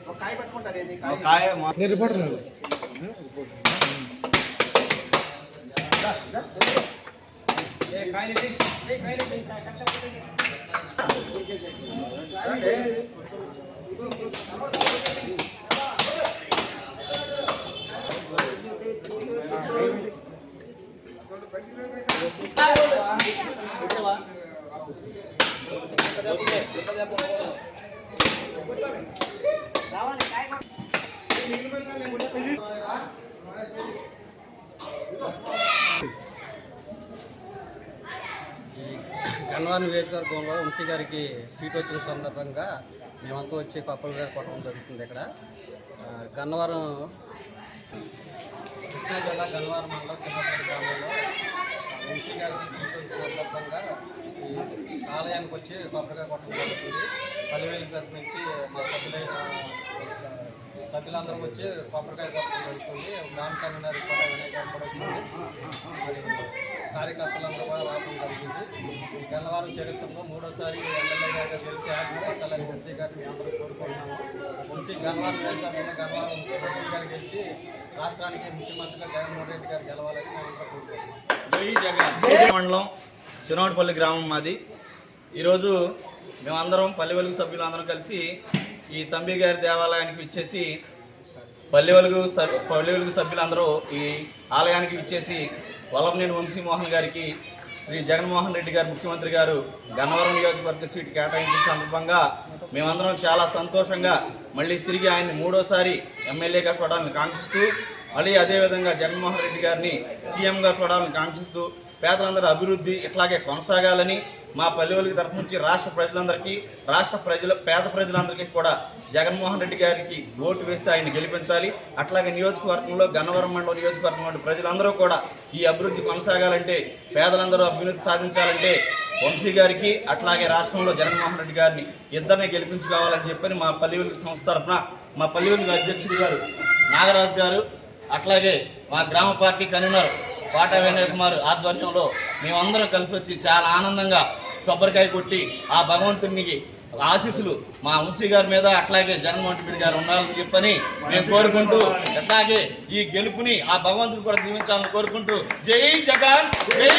ఒక కాయ పట్టుకుంటారు ఏంది కాయ రిపోర్టర్ గన్నవరం నియోజకవర్గంలో వంశీ గారికి సీట్ వచ్చిన సందర్భంగా మేమంతా వచ్చి కప్పులు గారు కొట్టడం జరుగుతుంది. ఇక్కడ గన్నవరం కృష్ణా జిల్లా గన్నవరం మండలం చిన్నపల్లి గ్రామంలో వంశీ గారికి సీట్ వచ్చిన సందర్భంగా ఈ ఆలయానికి వచ్చి కొబ్బరిగా కొట్టడం జరుగుతుంది. పల్లెవేలు తరఫు నుంచి మా సభ్యులందరూ వచ్చి కొబ్బరికాయ కొట్టడం జరుగుతుంది. గ్రామ కన్వీనర్ కూడా వినయ్ గారు కూడా వచ్చింది. మరి కార్యకర్తలందరూ కూడా రావడం జరిగింది. ఈ గన్నవరం చరిత్రలో మూడోసారి ఎమ్మెల్యే గారు గెలిచి ఆటలు వంశీ గారిని అందరూ కోరుకుంటున్నాము. వంశీ గన్నవరం నియోజకవర్గంలో గన్నవరం వంశీ గారు గెలిచి రాష్ట్రానికి ముఖ్యమంత్రిగా జగన్మోహన్ రెడ్డి గారు గెలవాలని మేము కోరుకుంటున్నాం. మండలం చిన్నోటిపల్లి గ్రామం మాది. ఈరోజు మేమందరం పల్లె వెలుగు సభ్యులందరం కలిసి ఈ తంబి గారి దేవాలయానికి విచ్చేసి పల్లె వెలుగు సభ్యులందరూ ఈ ఆలయానికి విచ్చేసి వల్లభనేని వంశీమోహన్ గారికి శ్రీ జగన్మోహన్ రెడ్డి గారు ముఖ్యమంత్రి గారు గన్నవరం నియోజకవర్గ సీటు కేటాయించిన సందర్భంగా మేమందరం చాలా సంతోషంగా మళ్ళీ తిరిగి ఆయన్ని మూడోసారి ఎమ్మెల్యేగా చూడాలని కాంక్షిస్తూ మళ్ళీ అదేవిధంగా జగన్మోహన్ రెడ్డి గారిని సీఎంగా చూడాలని కాంక్షిస్తూ పేదలందరూ అభివృద్ధి ఇట్లాగే కొనసాగాలని మా పల్లెవేలుగు తరఫు నుంచి రాష్ట్ర ప్రజలందరికీ పేద ప్రజలందరికీ కూడా జగన్మోహన్ రెడ్డి గారికి ఓటు వేసి ఆయన గెలిపించాలి. అట్లాగే నియోజకవర్గంలో గన్నవరం మండలం నియోజకవర్గంలో ప్రజలందరూ కూడా ఈ అభివృద్ధి కొనసాగాలంటే పేదలందరూ అభివృద్ధి సాధించాలంటే వంశీ గారికి అట్లాగే రాష్ట్రంలో జగన్మోహన్ రెడ్డి గారిని ఇద్దరిని గెలిపించుకోవాలని చెప్పని మా పల్లెవేలుగు సంస్థ తరఫున మా పల్లెవేలుగు అధ్యక్షుడు గారు నాగరాజు గారు అట్లాగే మా గ్రామ పార్టీ కన్వీనర్ పాటా వినయ్ కుమార్ ఆధ్వర్యంలో మేమందరం కలిసి వచ్చి చాలా ఆనందంగా కొబ్బరికాయ కొట్టి ఆ భగవంతునికి ఆశీస్సులు మా వంశీ గారి మీద అట్లాగే జగన్మోహన్ రెడ్డి గారు ఉండాలని చెప్పని మేము కోరుకుంటూ అట్లాగే ఈ గెలుపుని ఆ భగవంతుడు కూడా దీవించాలని కోరుకుంటూ జై జగన్ జై